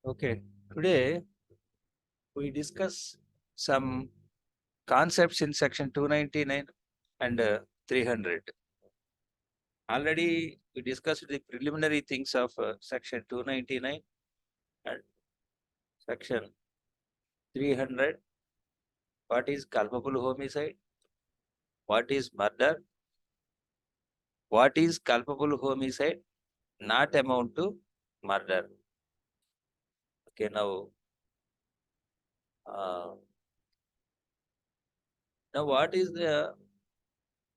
Okay, today we discuss some concepts in section 299 and 300. Already we discussed the preliminary things of section 299 and section 300. What is culpable homicide? What is murder? What is culpable homicide? Not amount to murder. Okay, uh, now what is the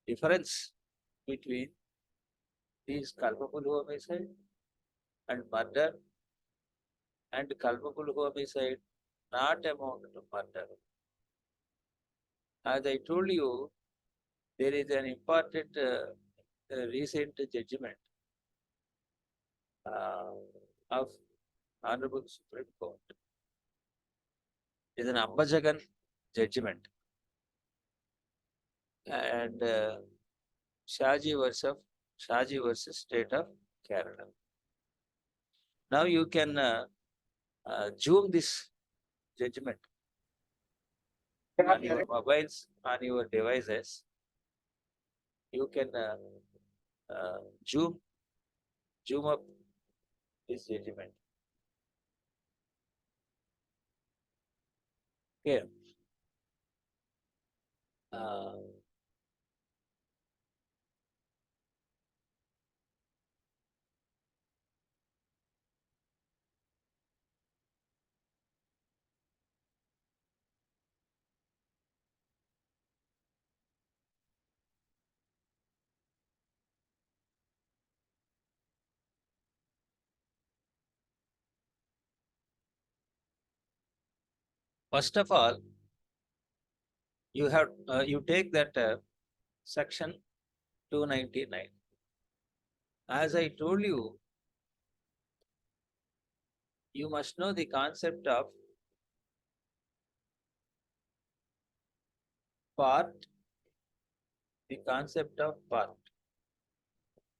difference between these culpable homicide and murder and culpable homicide not amount to murder? As I told you, there is an important recent judgment of Honorable Supreme Court. It is an Ambajagan judgment, and Shaji versus State of Kerala. Now you can zoom this judgment on your mobiles, on your devices. You can zoom up this judgment. Okay. First of all, you take that section 299. As I told you, you must know the concept of part, the concept of part.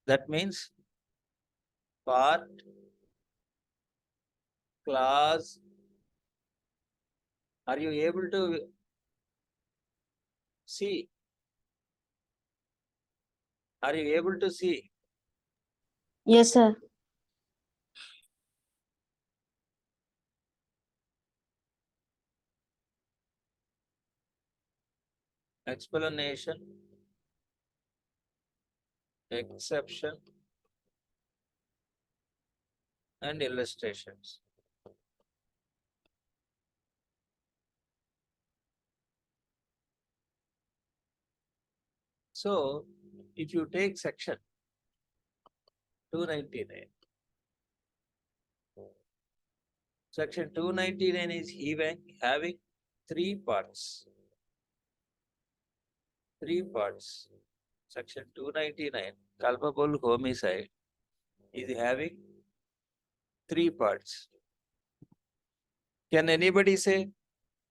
That means part, clause. Are you able to see? Are you able to see? Yes, sir. Explanation, exception, and illustrations. So, if you take section 299, section 299 is having three parts. Section 299, culpable homicide, is having three parts. Can anybody say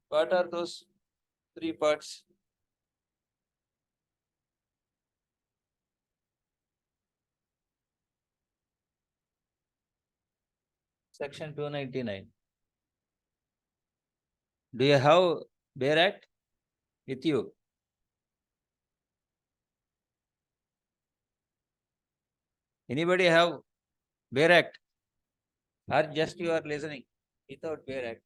what are those three parts? Section 299. Do you have Bail Act with you? Anybody have Bail Act? Or just you are listening without Bail Act?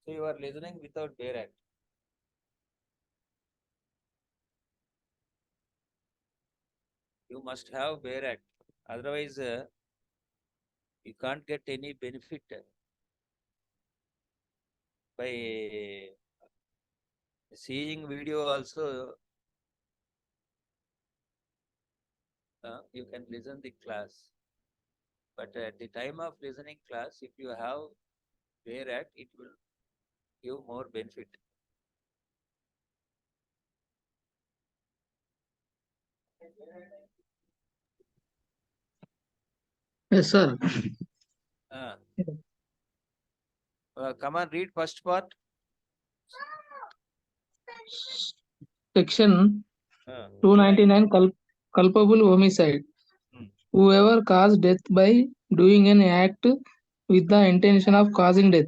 So you are listening without Bail Act. You must have Bail Act. Otherwise, you can't get any benefit by seeing video also. You can listen the class. But at the time of listening class, if you have Bail Act, it will give more benefit. Yes, sir. Come on, read first part. Section 299 culpable homicide. Hmm. Whoever caused death by doing an act with the intention of causing death,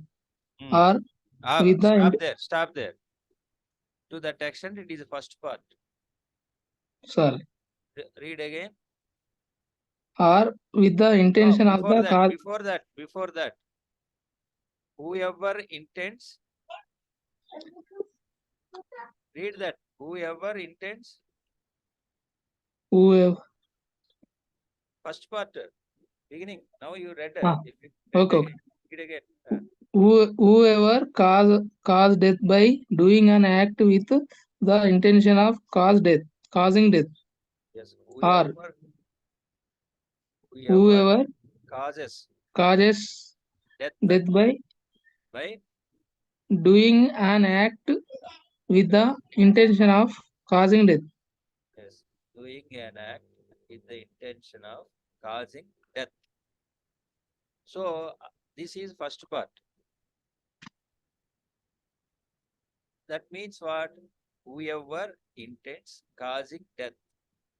Hmm. or with the Stop there. Stop there. To that extent, it is the first part. sorry, Read again. or with the No, intention of before the that, cause. before that, whoever intends, read that. Whoever intends, Whoever, first part, beginning. Now you read. ah, If you read okay, okay. again, read again. Whoever cause death by doing an act with the intention of causing death, Yes, or whoever whoever causes causes death death by by doing an act with the intention of causing death. yes, doing an act with the intention of causing death. So this is first part. That means what? Whoever intends causing death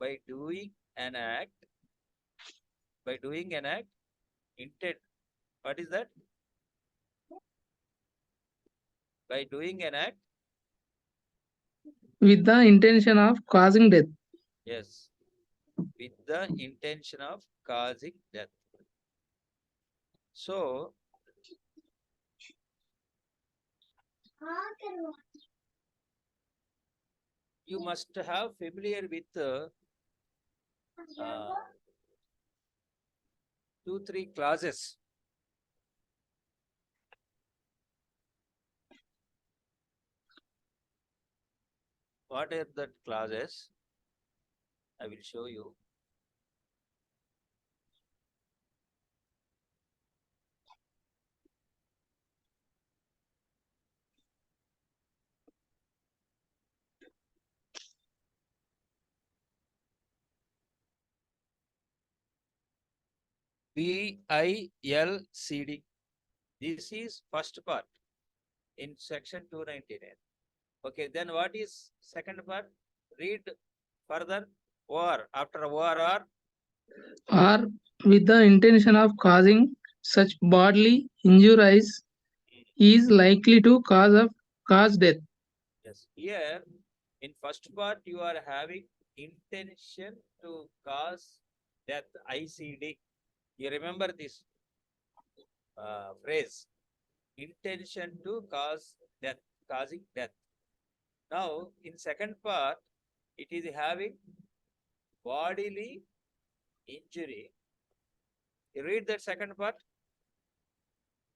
by doing an act, intent. What is that? By doing an act, With the intention of causing death. yes, with the intention of causing death. So you must have familiar with 2-3 clauses. What are the clauses? I will show you. BILCD. This is first part in section 299. Okay, then what is second part? Read further. Or after or Or with the intention of causing such bodily injuries is likely to cause death. yes. Here in first part you are having intention to cause death. ICD. You remember this phrase? Intention to cause death, causing death. Now in second part it is having bodily injury. You read that second part.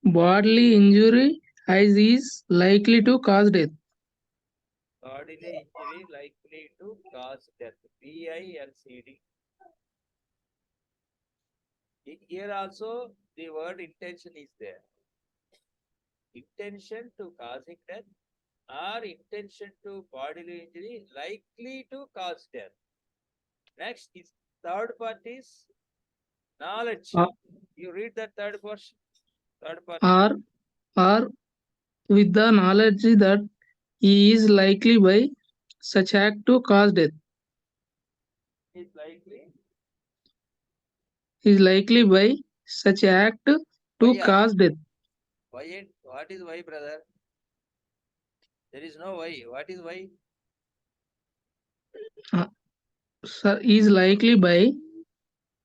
Bodily injury is likely to cause death. Bodily injury likely to cause death. BILCD. Here also the word intention is there. Intention to causing death or intention to bodily injury likely to cause death. Next is third part is knowledge. Or, You read that third portion. Third part or with the knowledge that he is likely by such act to cause death. is likely. Is likely by such act to Why? cause death. Why? What is why, brother? There is no why. What is why? Is likely by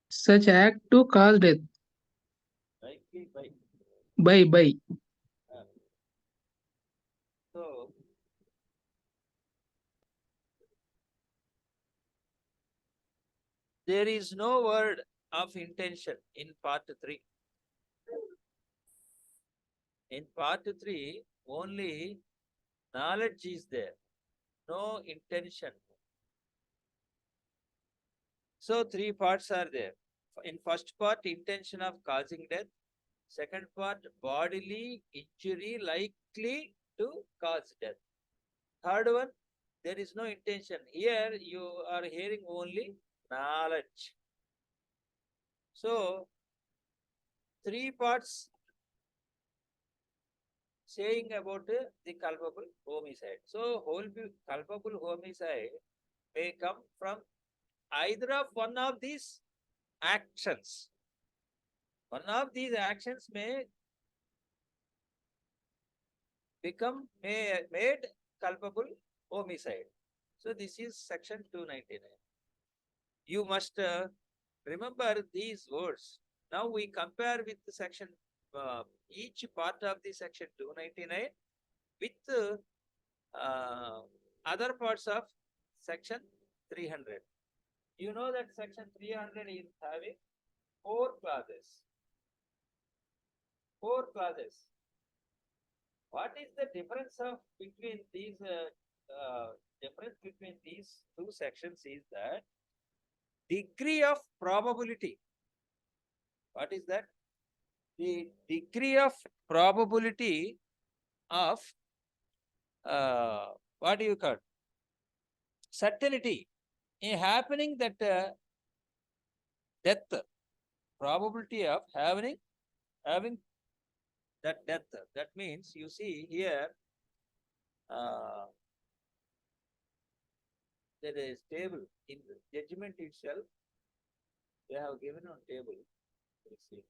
such act to cause death. Likely by. By. Uh, so there is no word of intention in part 3. In part 3, only knowledge is there, no intention. So 3 parts are there. In first part, intention of causing death. Second part, bodily injury likely to cause death. Third one, there is no intention. Here you are hearing only knowledge. So 3 parts saying about the culpable homicide. So whole culpable homicide may come from either of one of these actions. One of these actions may become made culpable homicide. So this is section 299. You must remember these words. Now we compare with the section, each part of the section 299 with other parts of section 300. You know that section 300 is having 4 clauses. 4 clauses. What is the difference of between these two sections is that degree of probability. What is that? The degree of probability of what do you call certainty in happening that death, probability of having that death. That means you see here there is table in the judgment itself. They have given on table. Let's see.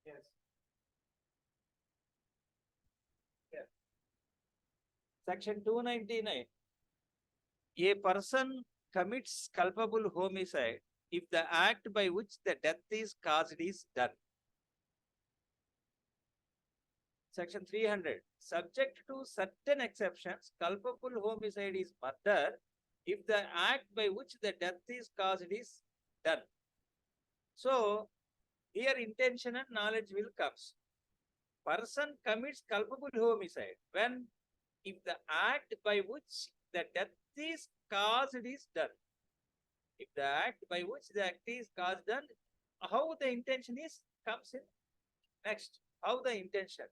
Yes. Yes. Section 299. A person commits culpable homicide if the act by which the death is caused is done. Section 300. Subject to certain exceptions, culpable homicide is murder if the act by which the death is caused is done. So, here intention and knowledge will comes. Person commits culpable homicide when if the act by which the death is caused is done. If the act by which the act is caused done, how the intention is comes in next. How the intention?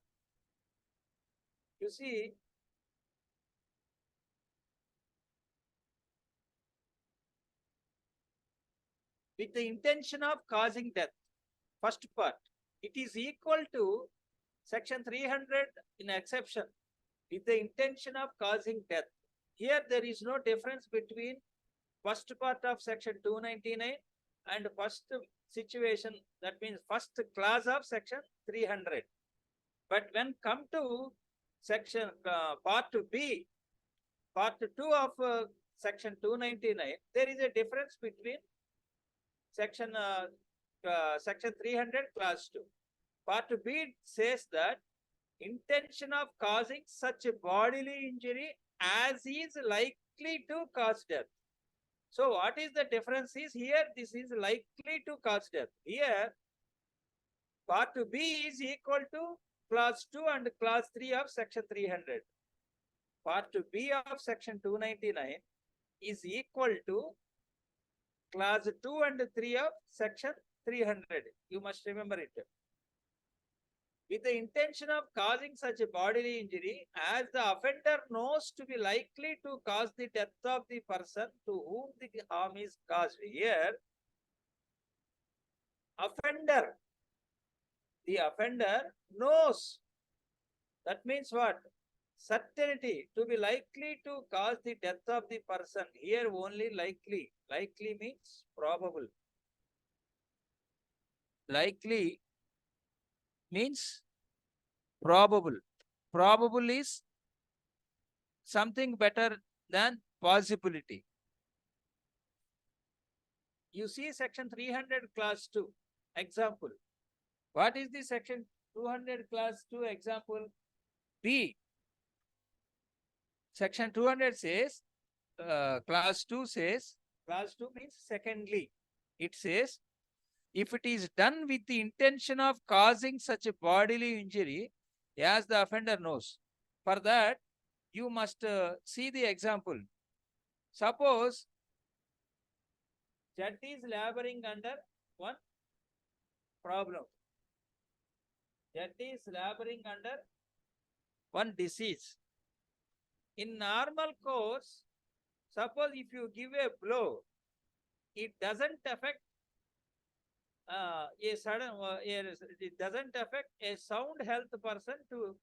You see, with the intention of causing death, first part, it is equal to section 300 in exception with the intention of causing death. Here there is no difference between first part of section 299 and first situation, that means first clause of section 300. But when come to section part B, part 2 of section 299, there is a difference between section section 300 clause 2. Part B says that intention of causing such a bodily injury as is likely to cause death. So what is the difference is here this is likely to cause death. Here part B is equal to clause 2 and clause 3 of section 300. Part B of section 299 is equal to clause 2 and 3 of section 300. You must remember it. With the intention of causing such a bodily injury as the offender knows to be likely to cause the death of the person to whom the harm is caused. Here, the offender knows. That means what? Certainty, to be likely to cause the death of the person. Here only likely. Likely means probable. Likely means probable. Probable is something better than possibility. You see section 300 clause 2 example. What is the section 200 clause 2 example? B. Section 200 says, clause 2 says, clause 2 means secondly. It says, if it is done with the intention of causing such a bodily injury as the offender knows. For that, you must see the example. Suppose Z is laboring under one problem. Z is laboring under one disease. In normal course, suppose if you give a blow, it doesn't affect it doesn't affect a sound health person to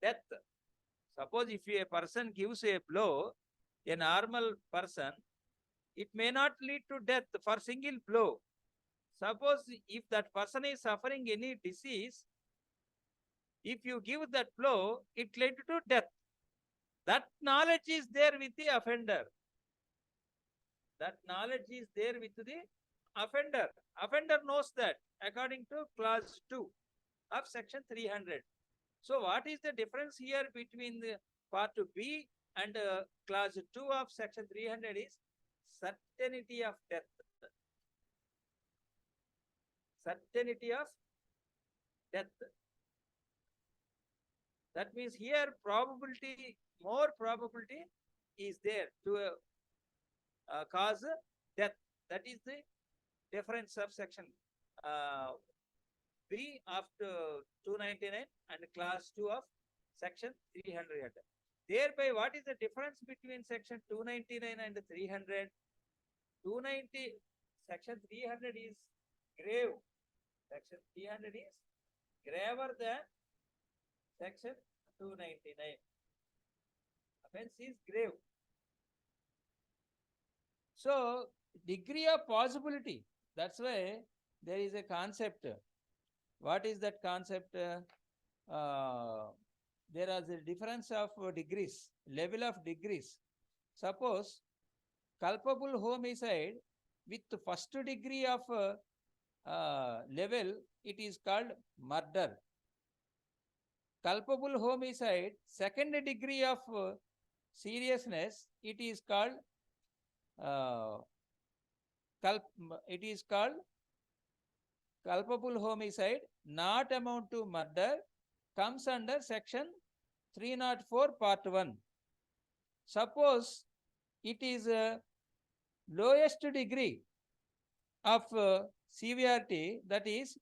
death. Suppose if a person gives a blow, a normal person, it may not lead to death for single blow. Suppose if that person is suffering any disease, if you give that blow, it led to death. That knowledge is there with the offender. That knowledge is there with the offender. Offender knows that according to clause 2 of section 300. So what is the difference here between the part B and clause 2 of section 300 is certainty of death. Certainty of death. That means here probability, more probability is there to cause death. That is the difference of section B of 299 and clause 2 of section 300. Thereby, what is the difference between section 299 and 300? 290, section 300 is grave. Section 300 is graver than section 299. Offense is grave. So, degree of possibility, that's why there is a concept. What is that concept? There is a difference of degrees, level of degrees. Suppose culpable homicide with first degree of level, it is called murder. Culpable homicide, second degree of seriousness, it is called culpable homicide not amount to murder, comes under section 304 part 1. Suppose it is lowest degree of severity, that is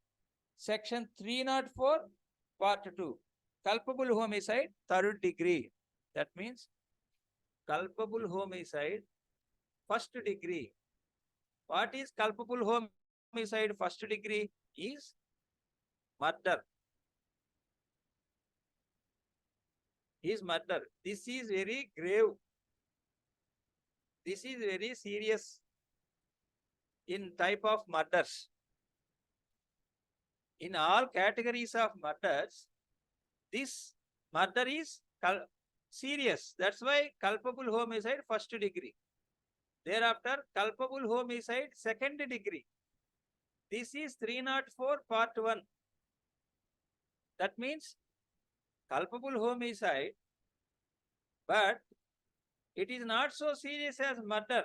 section 304 part 2. Culpable homicide third degree. That means culpable homicide first degree. What is culpable homicide first degree? Is murder. Is murder. This is very grave. This is very serious in type of murders. In all categories of murders, this murder is serious. That's why culpable homicide first degree. Thereafter, culpable homicide second degree. This is 304 part 1. That means culpable homicide, but it is not so serious as murder.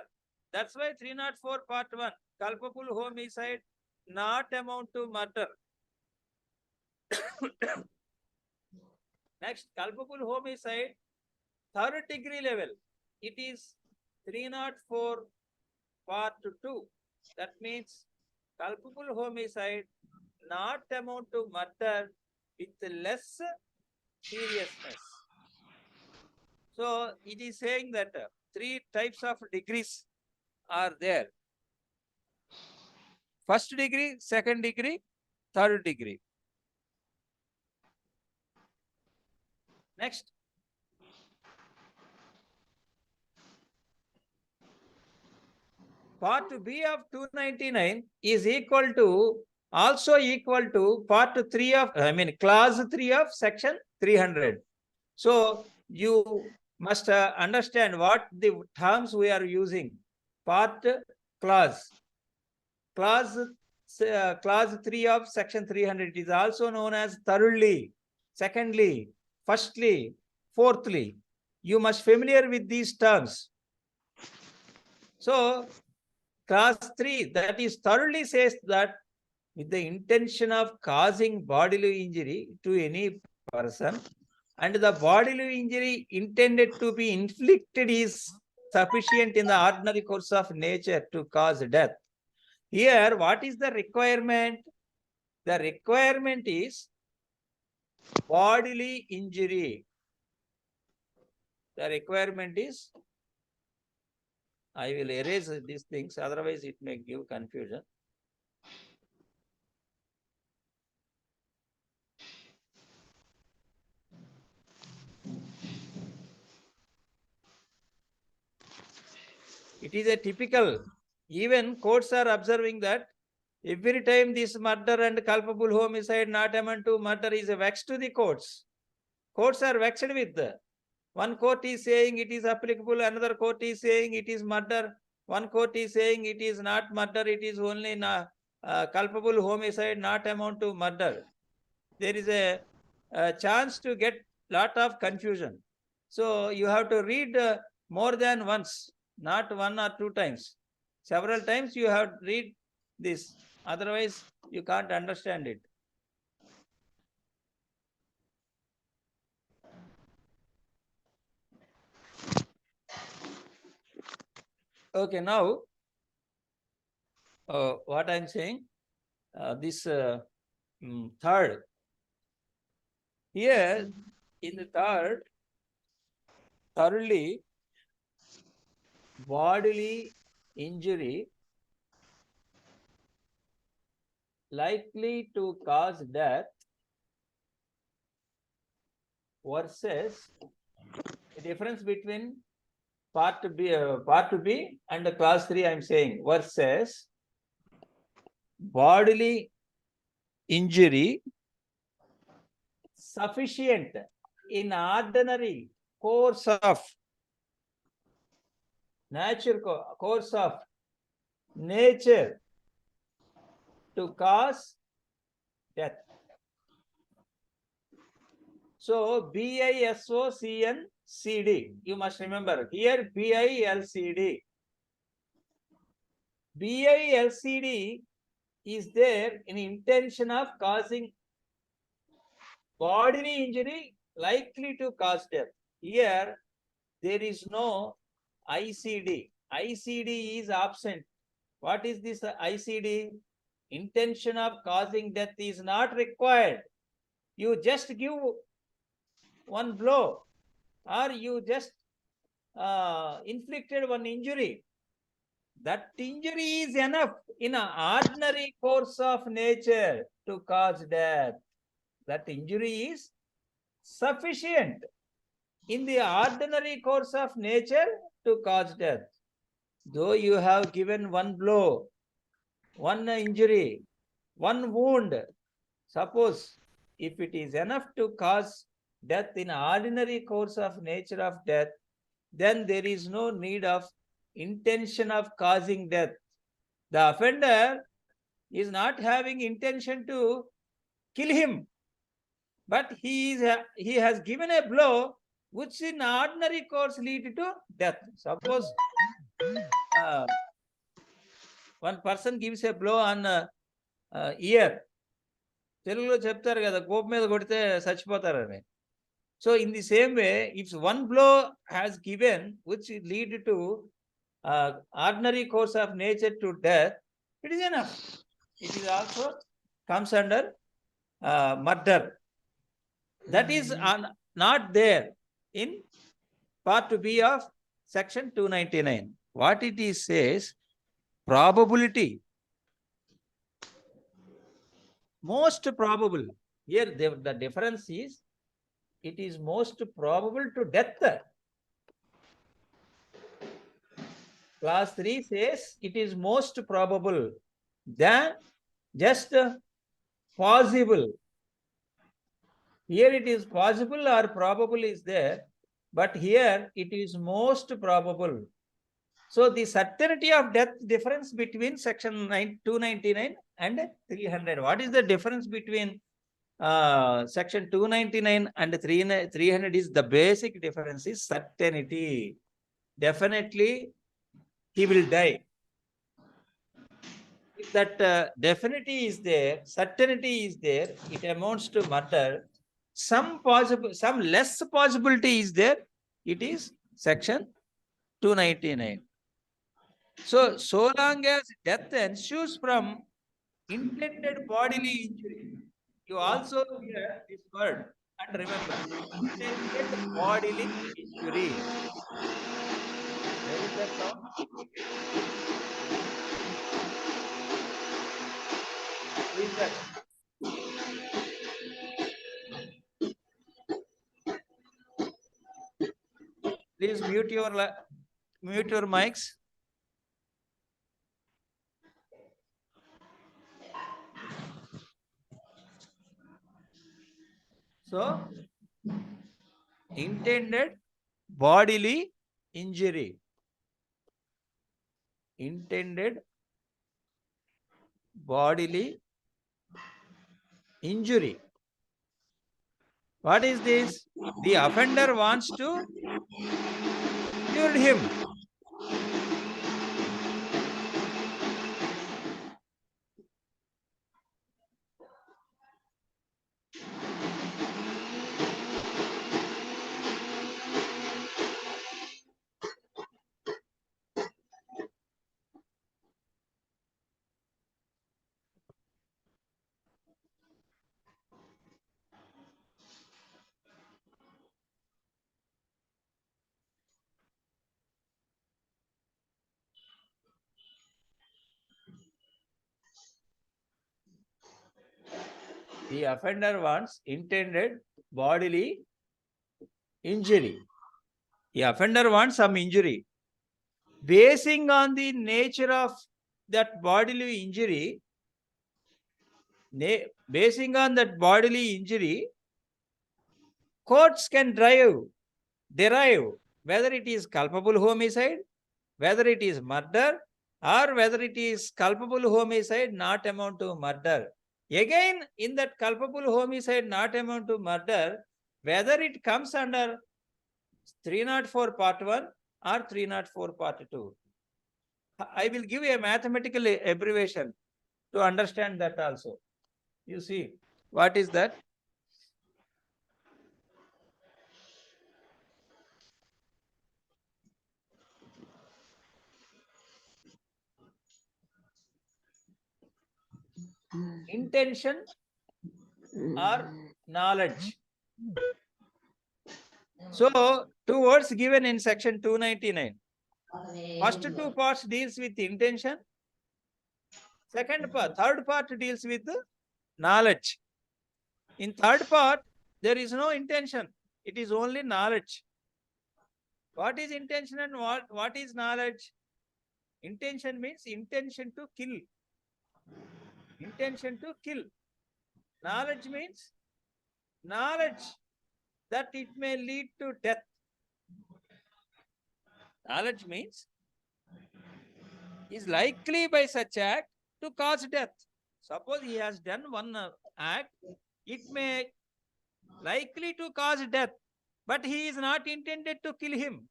That's why 304 part 1. Culpable homicide not amount to murder. Next, culpable homicide, third degree level. It is 304 part 2. That means culpable homicide not amount to murder with less seriousness. So it is saying that 3 types of degrees are there. First degree, second degree, third degree. Next. Part B of 299 is also equal to part 3 of, clause 3 of section 300. So you must understand what the terms we are using. Part clause. Clause 3 of section 300 is also known as thoroughly, secondly, firstly, fourthly. You must familiar with these terms. So clause 3, that is thoroughly, says that with the intention of causing bodily injury to any person, and the bodily injury intended to be inflicted is sufficient in the ordinary course of nature to cause death. Here, what is the requirement? The requirement is bodily injury. The requirement is, I will erase these things, otherwise it may give confusion. It is a typical, even courts are observing that every time this murder and culpable homicide not amount to murder is vexed to the courts. Courts are vexed with. One court is saying it is applicable, another court is saying it is murder. One court is saying it is not murder, it is only culpable homicide not amount to murder. There is a chance to get lot of confusion. So you have to read more than once, not 1 or 2 times. Several times you have to read this, otherwise you can't understand it. Okay, now what I am saying, this third, here in the third, thoroughly, bodily injury likely to cause death versus the difference between part B and the clause 3 I am saying, versus bodily injury sufficient in ordinary course of course of nature to cause death. So BISOCNCD, you must remember here BILCD. BILCD is there in intention of causing bodily injury likely to cause death. Here there is no ICD. ICD is absent. What is this ICD? Intention of causing death is not required. You just give one blow, or you just inflicted one injury. That injury is enough in an ordinary course of nature to cause death. That injury is sufficient in the ordinary course of nature to cause death. though you have given one blow, one injury, one wound, suppose if it is enough to cause death in ordinary course of nature of death, then there is no need of intention of causing death. The offender is not having intention to kill him, but he has given a blow which in ordinary course lead to death. Suppose one person gives a blow on ear. తెలుగులో చెప్తారు కదా, కోపం మీద కొడితే చచ్చిపోతారని. So in the same way, if one blow has given which lead to ordinary course of nature to death, it is enough. It is also comes under murder. That is not there in part B of section 299. What it is says, probability, most probable. Here the difference is, it is most probable to death. Clause 3 says it is most probable than just possible. Here it is possible or probable is there, but here it is most probable. So the certainty of death difference between section 299 and 300. What is the difference between section 299 and 300 is the basic difference is certainty. Definitely he will die. If that definity is there, certainty is there, it amounts to murder. Some less possibility is there, it is section 299. So long as death ensues from intended bodily injury, you also hear this word and remember, intended bodily injury. Where is that sound? Who is that? Please mute your mics. So, intended bodily injury. Intended bodily injury. What is this? The offender wants to injure him. The offender wants intended bodily injury. The offender wants some injury. Basing on the nature of that bodily injury, courts can derive whether it is culpable homicide, whether it is murder, or whether it is culpable homicide not amount to murder. Again, in that culpable homicide not amount to murder, whether it comes under 304 part 1 or 304 part 2. I will give a mathematical abbreviation to understand that also. You see, what is that? Intention or knowledge. So, two words given in section 299. First two parts deals with intention. Third part deals with knowledge. In third part, there is no intention. It is only knowledge. What is intention and what is knowledge? Intention means intention to kill. Intention to kill. Knowledge means knowledge that it may lead to death. Knowledge means is likely by such act to cause death. Suppose he has done one act, it may likely to cause death, but he is not intended to kill him.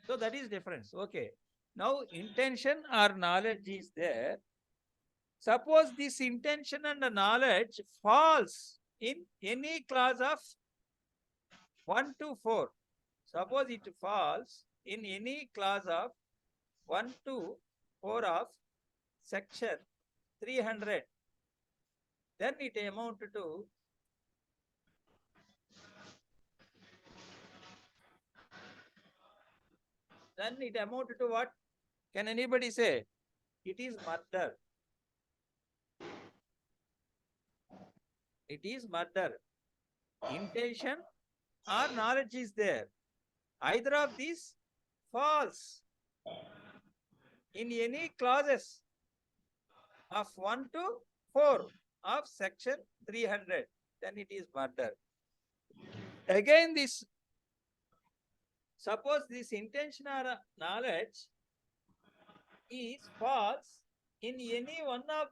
So that is difference. Okay. Now intention or knowledge is there. Suppose this intention and the knowledge falls in any clause of 1 to 4. Suppose it falls in any clause of 1 to 4 of section 300, then it amount to what? Can anybody say? It is murder. It is murder. Intention or knowledge is there. Either of these falls in any clauses of 1 to 4 of section 300, then it is murder. Again, this suppose this intention or knowledge is false in any one of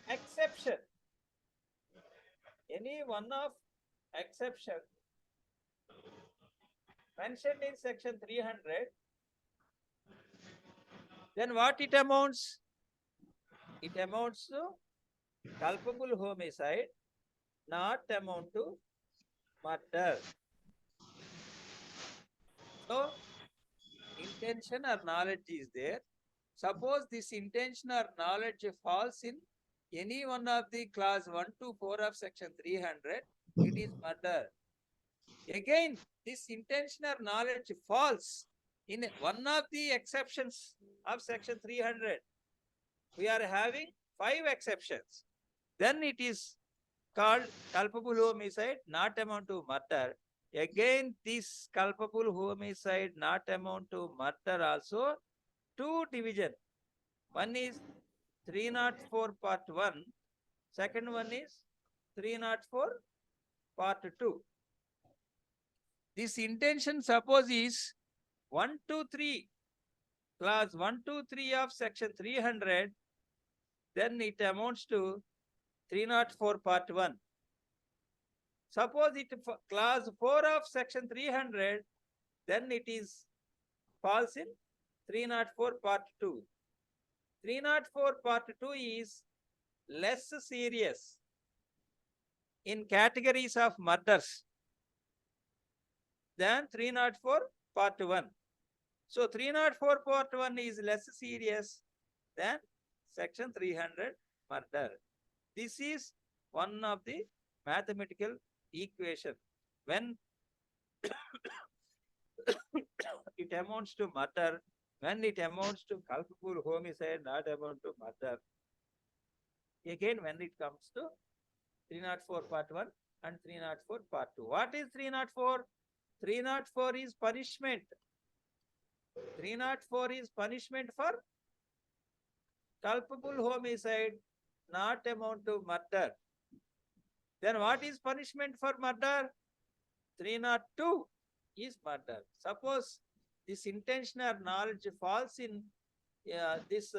exception. Any one of exception mentioned in section 300, then what it amounts? It amounts to culpable homicide, not amount to murder. So, intention or knowledge is there. Suppose this intention or knowledge falls in any one of the clause 1 to 4 of section 300, it is murder. Again, this intention or knowledge falls in one of the exceptions of section 300. We are having 5 exceptions. Then it is called culpable homicide, not amount to murder. Again, this culpable homicide, not amount to murder also, 2 division. One is 304 part 1. Second one is 304 part 2. This intention suppose is 1 to 3, clause 1 to 3 of section 300, then it amounts to 304 part 1. Suppose it clause 4 of section 300, then it is falls in 304 part 2. 304 part 2 is less serious in categories of murders than 304 part 1. So 304 part 1 is less serious than section 300 murder. This is one of the mathematical equation. When it amounts to murder, when it amounts to culpable homicide, not amount to murder. Again, when it comes to 304 part 1 and 304 part 2. What is 304? 304 is punishment. 304 is punishment for culpable homicide, not amount to murder. Then what is punishment for murder? 302 is murder. Suppose this intentional knowledge falls in this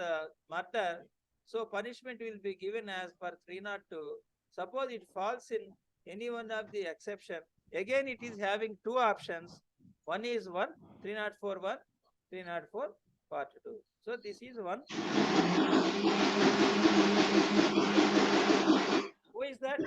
murder, so punishment will be given as per 302. Suppose it falls in any one of the exception, again it is having 2 options. One is 304 1, 304 part 2. So this is one. Who is that?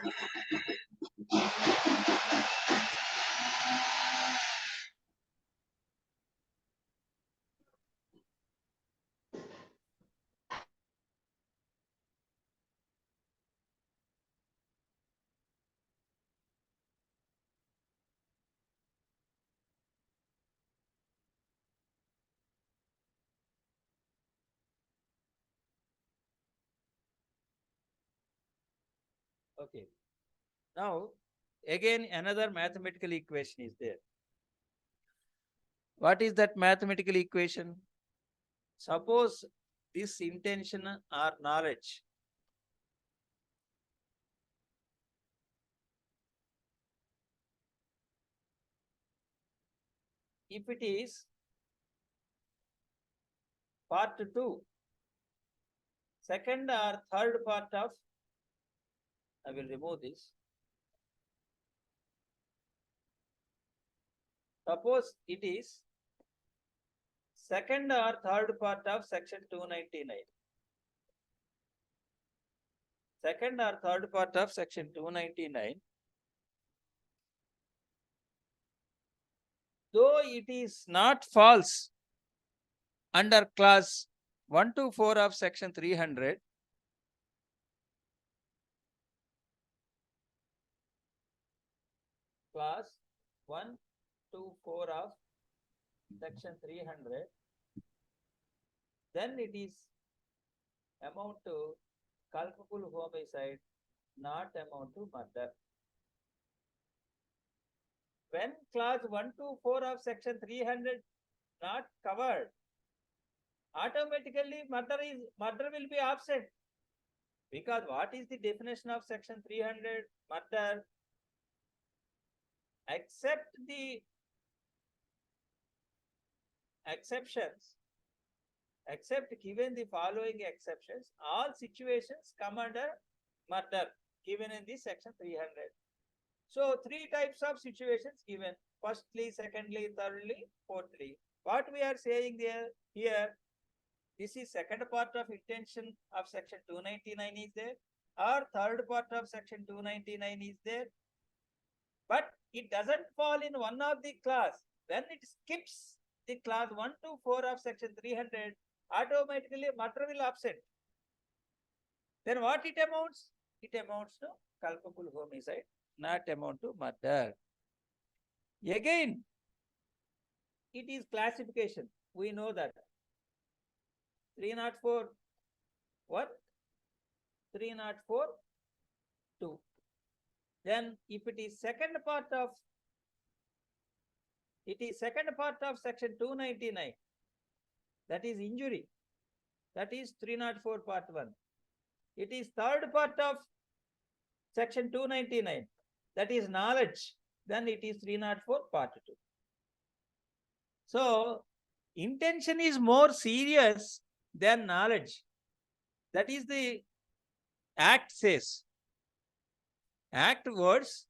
Okay. Now, again, another mathematical equation is there. What is that mathematical equation? Suppose this intention or knowledge if it is part 2, second or third part of, I will remove this. Suppose it is second or third part of section 299. Second or third part of section 299. Though it is not false under class 1 to 4 of section 300, class 1 to 4 of section 300, then it is amount to culpable homicide, not amount to murder. When clause 1 to 4 of section 300 not covered, automatically murder will be absent. Because what is the definition of section 300? Murder, except the exceptions, except given the following exceptions, all situations come under murder given in the section 300. So 3 types of situations given: firstly, secondly, thirdly, fourthly. What we are saying there here, this is second part of intention of section 299 is there, or third part of section 299 is there, but it doesn't fall in one of the clause. When it skips the clause 1 to 4 of section 300, automatically murder will absent. Then what it amounts? It amounts to culpable homicide, not amount to murder. Again, it is classification. We know that 304 1, 304 2. Then if it is second part of section 299, that is injury, that is 304 part 1. It is third part of section 299, that is knowledge, then it is 304 part 2. So intention is more serious than knowledge. That is the act says. Act words,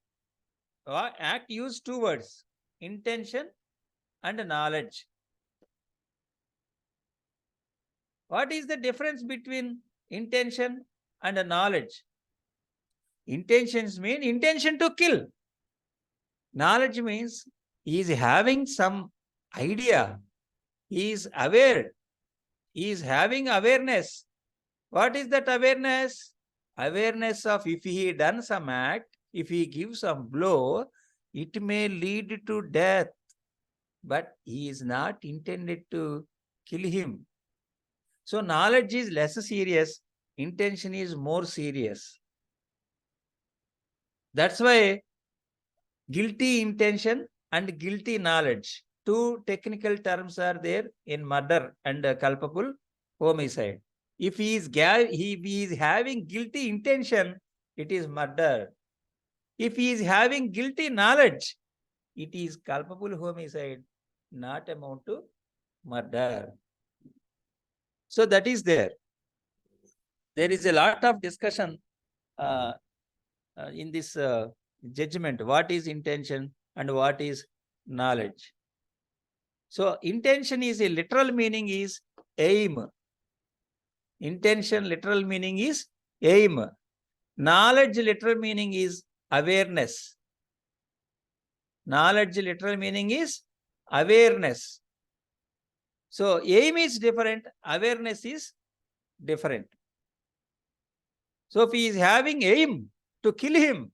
or act use 2 words, intention and knowledge. What is the difference between intention and knowledge? Intentions mean intention to kill. Knowledge means he is having some idea. He is aware. He is having awareness. What is that awareness? Awareness of if he done some act, if he gives some blow, it may lead to death. But he is not intended to kill him. So knowledge is less serious. Intention is more serious. That's why guilty intention and guilty knowledge, 2 technical terms are there in murder and culpable homicide. If he is having guilty intention, it is murder. If he is having guilty knowledge, it is culpable homicide, not amount to murder. So that is there. There is a lot of discussion in this judgment. What is intention and what is knowledge? So intention is a literal meaning is aim. Intention literal meaning is aim. Knowledge literal meaning is awareness. Knowledge literal meaning is awareness. So aim is different, awareness is different. So if he is having aim to kill him,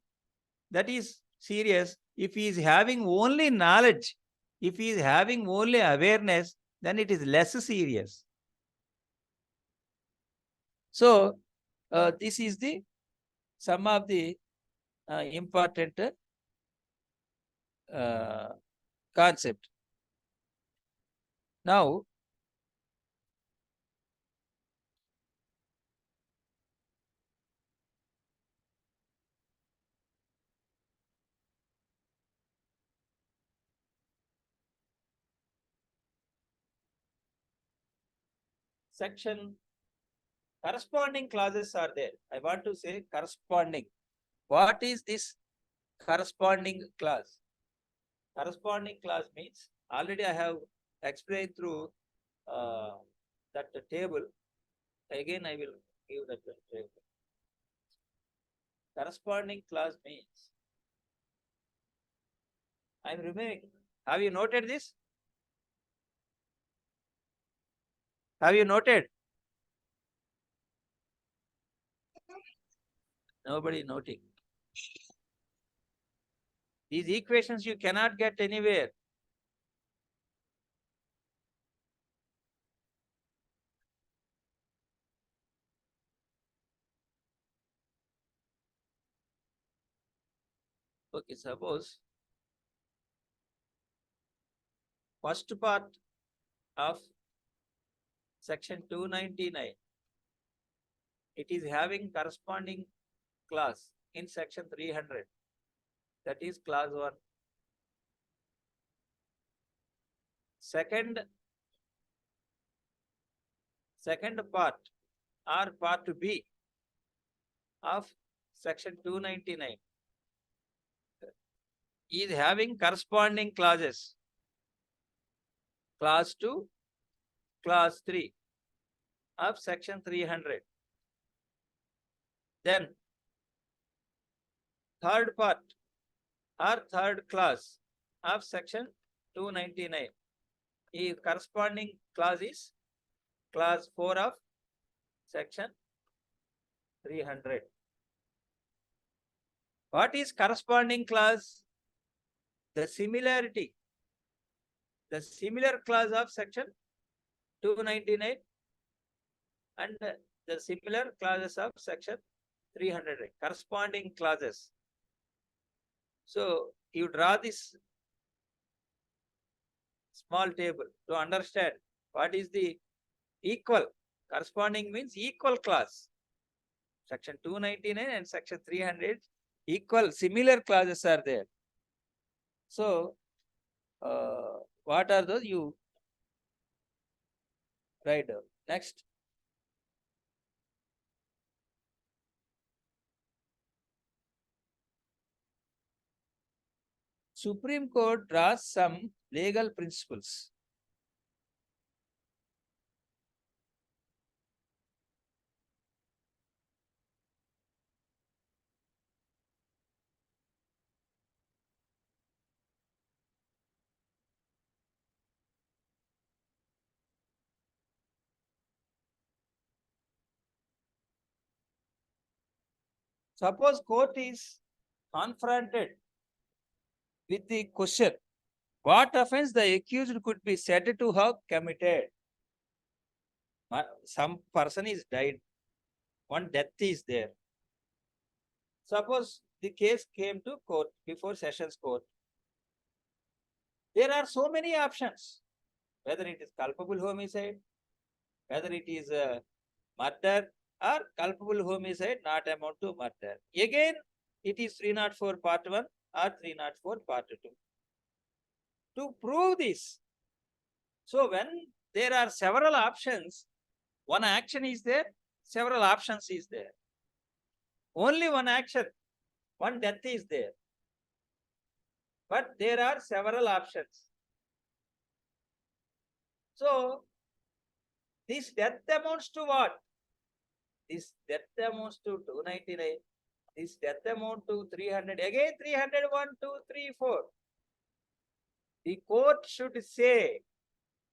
that is serious. If he is having only knowledge, if he is having only awareness, then it is less serious. So this is the some of the important concept. Now, section corresponding clauses are there. I want to say corresponding. What is this corresponding clause? Corresponding clause means already I have explained through that table. Again, I will give that table. Corresponding clause means I am removing. Have you noted this? Have you noted? Nobody noting. These equations you cannot get anywhere. Okay, suppose first part of section 299, it is having corresponding clause in section 300. That is clause 1. Second part or part B of section 299 is having corresponding clauses. Clause 2, clause 3 of section 300. Then third part or third clause of section 299 is corresponding clause is clause 4 of section 300. What is corresponding clause? The similarity. The similar clause of section 299 and the similar clauses of section 300, corresponding clauses. So you draw this small table to understand what is the equal. Corresponding means equal clause. Section 299 and section 300 equal, similar clauses are there. So what are those? You write down. Next. Supreme Court draws some legal principles. Suppose court is confronted with the question, what offense the accused could be said to have committed? Some person is died, one death is there. Suppose the case came to court, before sessions court. There are so many options, whether it is culpable homicide, whether it is murder, or culpable homicide not amount to murder. Again, it is 304 part 1 or 304 part 2. To prove this, so when there are several options, one action is there, several options is there. Only one action, one death is there. But there are several options. So, this death amounts to what? This death amounts to 299. This death amount to 300. Again 300, 1, 2, 3, 4. The court should say,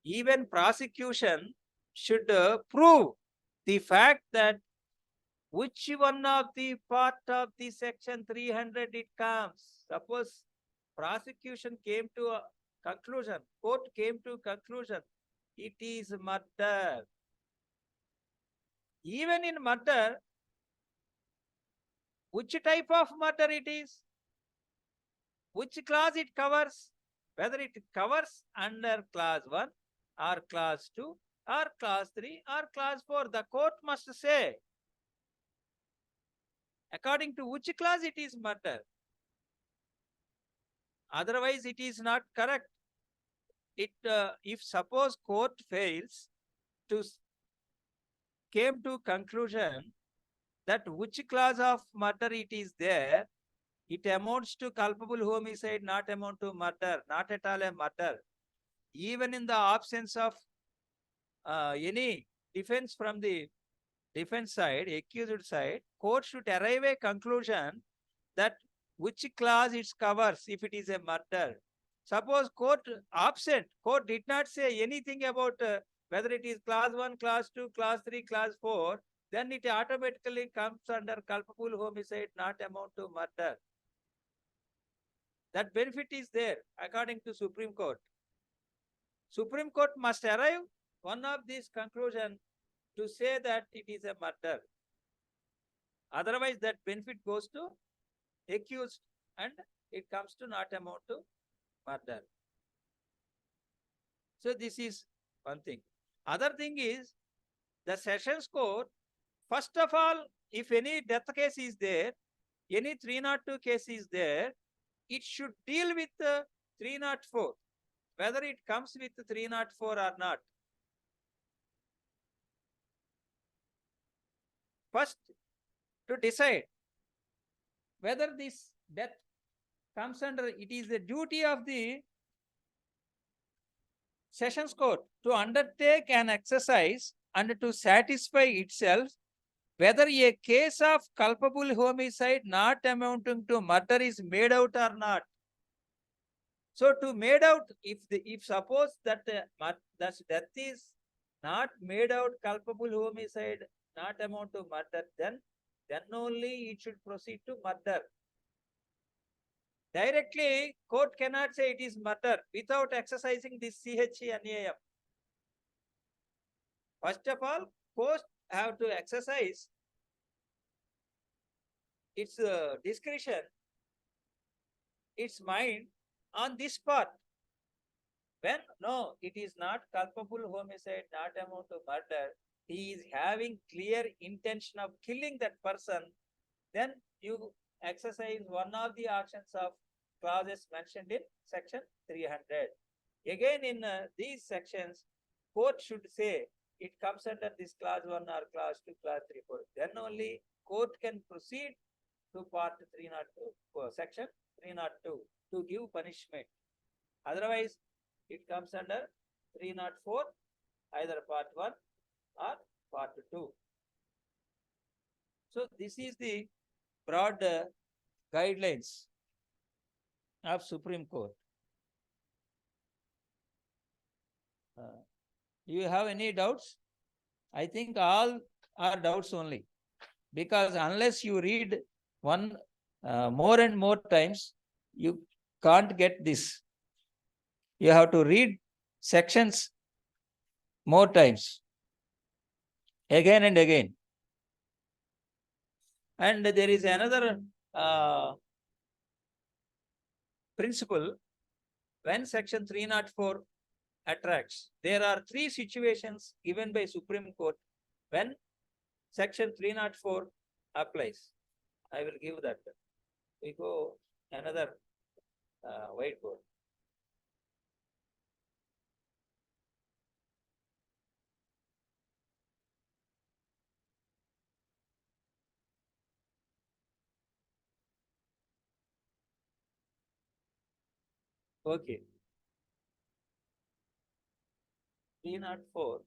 even prosecution should prove the fact that which one of the part of the section 300 it comes. Suppose prosecution came to a conclusion, court came to conclusion, it is murder. Even in murder, which type of murder it is? Which clause it covers? Whether it covers under clause 1 or class 2 or class 3 or class 4. The court must say according to which class it is murder. Otherwise, it is not correct. If suppose court fails to came to conclusion that which class of murder it is there, it amounts to culpable homicide, not amount to murder, not at all a murder. Even in the absence of any defense from the defense side, accused side, court should arrive a conclusion that which class it covers if it is a murder. Suppose court absent, court did not say anything about whether it is class 1, class 2, class 3, class 4, then it automatically comes under culpable homicide, not amount to murder. That benefit is there according to Supreme Court. Supreme Court must arrive one of these conclusion to say that it is a murder. Otherwise, that benefit goes to accused and it comes to not amount to murder. So this is one thing. Other thing is the Sessions Court, first of all, if any death case is there, any 302 case is there, it should deal with 304, whether it comes with 304 or not. First, to decide whether this death comes under, it is the duty of the Sessions Court to undertake an exercise and to satisfy itself whether a case of culpable homicide not amounting to murder is made out or not. So to made out, if suppose that that death is not made out culpable homicide, not amount to murder, then only it should proceed to murder. Directly, court cannot say it is murder without exercising this CHE-NAM. First of all, court have to exercise its discretion, its mind on this part. When no, it is not culpable homicide, not amount to murder, he is having clear intention of killing that person, then you exercise one of the actions of clauses mentioned in section 300. Again, in these sections, court should say it comes under this clause 1 or clause 2, clause 3, 4. Then only court can proceed to part 302, section 302 to give punishment. Otherwise, it comes under 304, either part 1 or part 2. So this is the broad guidelines of Supreme Court. Do you have any doubts? I think all are doubts only, because unless you read one more and more times, you can't get this. You have to read sections more times, again and again. And there is another principle when section 304 attracts. There are 3 situations given by Supreme Court when section 304 applies. I will give that. We go another whiteboard. Okay. 304.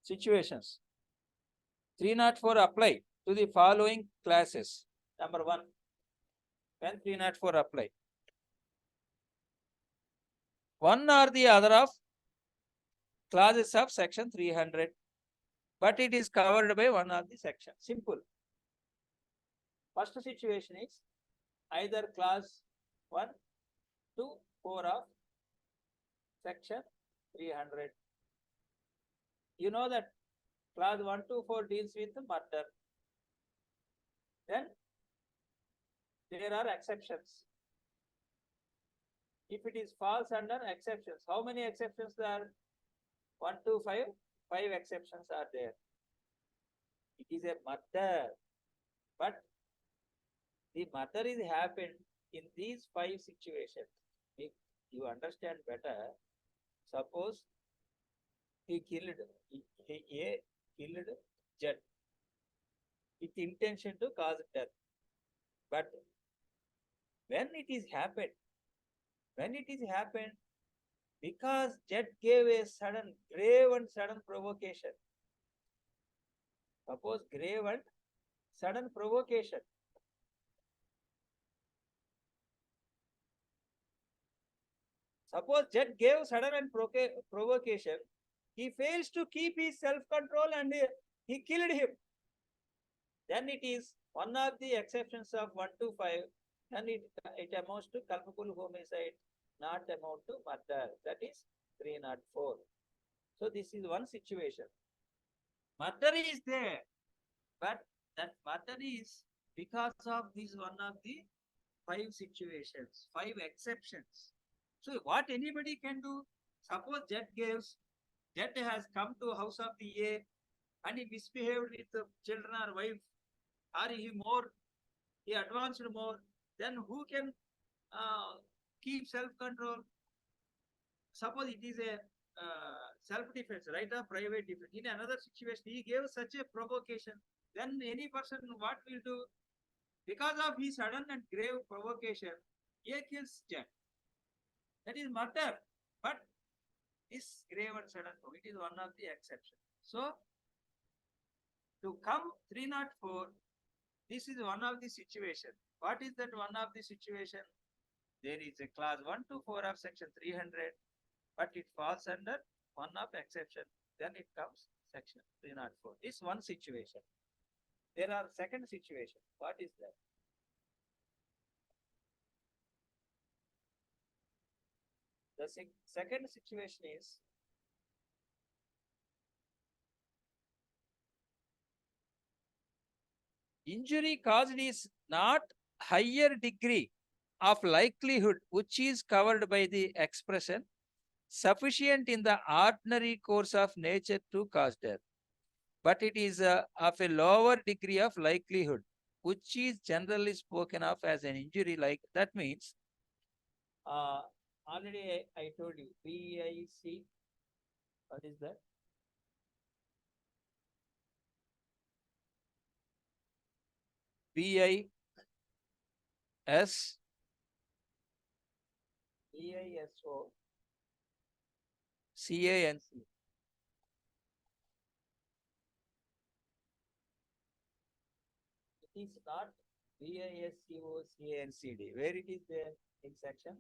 Situations. 304 apply to the following classes. Number 1, when 304 apply, one or the other of clauses of section 300, but it is covered by one of the section. Simple. First situation is either clause 1, 2, 4 of section 300. You know that clause 1, 2, 4 deals with murder. Then there are exceptions. If it is falls under exceptions, how many exceptions there are? 1 to 5. 5 exceptions are there. It is a murder, but the murder is happened in these 5 situations. If you understand better, suppose he killed A killed Z with intention to cause death. But when it is happened, because Z gave a sudden, grave and sudden provocation. Suppose grave and sudden provocation. Suppose Z gave sudden and provocation, he fails to keep his self-control and he killed him. Then it is one of the exceptions of 1 to 5, and it amounts to culpable homicide, not amount to murder. That is 304. So this is one situation. Murder is there, but that murder is because of this one of the 5 situations, 5 exceptions. So what anybody can do, suppose Z has come to house of the A and he misbehaved with the children or wife, or he advanced more, then who can keep self-control? Suppose it is a self-defense, right, or private defense. In another situation, he gave such a provocation, then any person what will do? Because of his sudden and grave provocation, A kills Z. That is murder. But this grave and sudden, it is one of the exceptions. So, to come 304, this is one of the situation. What is that one of the situation? There is a clause 1 to 4 of section 300, but it falls under one of exception. Then it comes section 304. This one situation. There are second situation. What is that? The second situation is injury caused is not higher degree of likelihood which is covered by the expression sufficient in the ordinary course of nature to cause death, but it is of a lower degree of likelihood which is generally spoken of as an injury. Like that means already I told you BIC. What is that? BIS BISO CANC. It is not BISCO CANCD. Where it is there in section?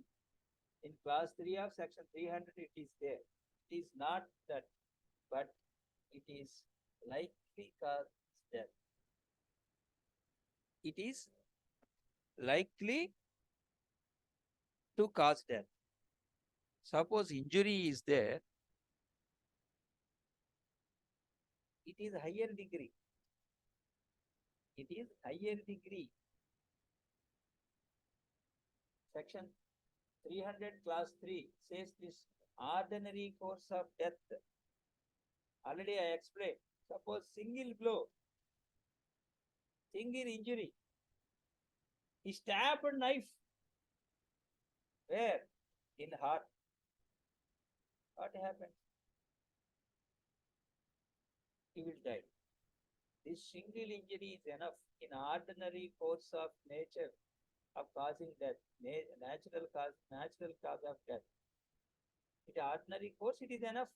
In class 3 of section 300, it is there. It is not that, but it is likely cause death. It is likely to cause death. Suppose injury is there, it is higher degree. It is higher degree. Section 300 class 3 says this ordinary course of death. Already I explained. Suppose single blow, single injury. He stabbed a knife. Where? In heart. What happened? He will die. This single injury is enough in ordinary course of nature of causing death, natural cause of death. In ordinary course, it is enough.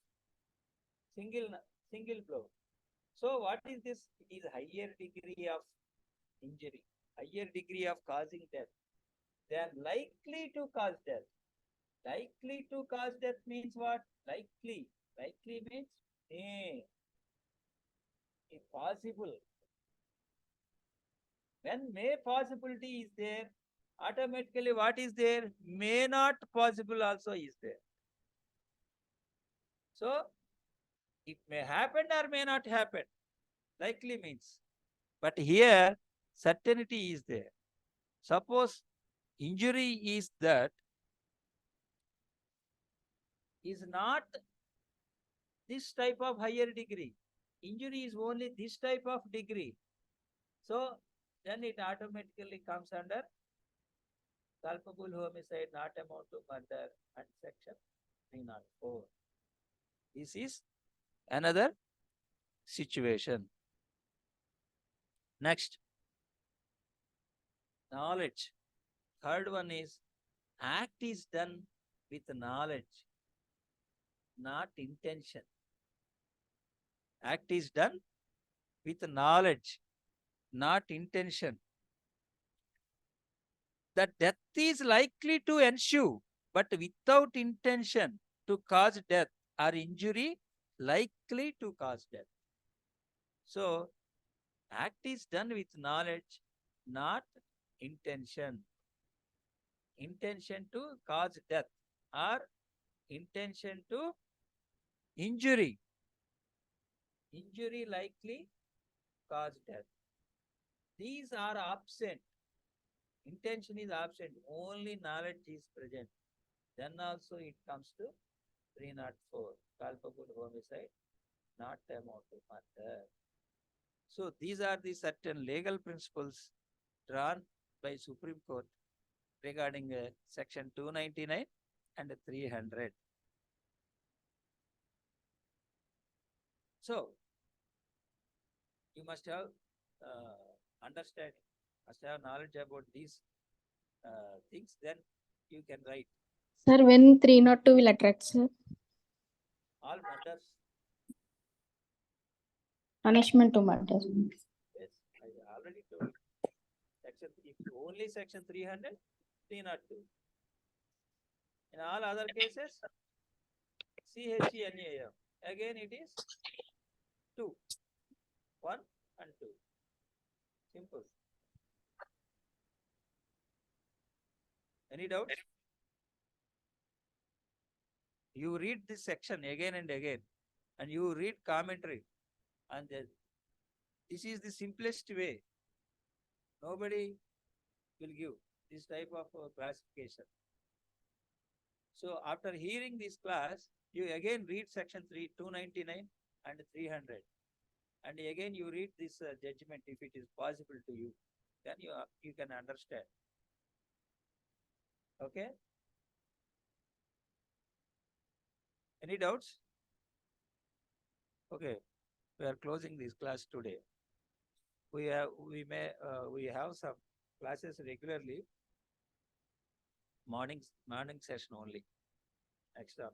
Single blow. So what is this? It is higher degree of injury, higher degree of causing death. They are likely to cause death. Likely to cause death means what? Likely. Likely means if possible. When may possibility is there, automatically what is there? May not possible also is there. So it may happen or may not happen. Likely means. But here certainty is there. Suppose injury is that is not this type of higher degree. Injury is only this type of degree. So then it automatically comes under culpable homicide not amount to murder and section 304. This is another situation. Next, knowledge. Third one is act is done with knowledge, not intention. Act is done with knowledge, not intention. The death is likely to ensue, but without intention to cause death or injury likely to cause death. So, act is done with knowledge, not intention. Intention to cause death or intention to injury. Injury likely cause death. These are absent. Intention is absent. Only knowledge is present. Then also it comes to 304, culpable homicide, not amount to murder. So these are the certain legal principles drawn by Supreme Court regarding section 299 and 300. So you must have understanding, must have knowledge about these things, then you can write. Sir, when 302 will attract, sir? All murders. Punishment to murder. Yes, I already told. Section, if only section 300, 302. In all other cases, CHENAM. Again it is 2. 1 and 2. Simple. Any doubts? You read this section again and again, and you read commentary, and this is the simplest way. Nobody will give this type of classification. So after hearing this class, you again read section 299 and 300. And again you read this judgment if it is possible to you. Then you can understand. Okay? Any doubts? Okay, we are closing this class today. We have some classes regularly. Morning session only. Extra hours.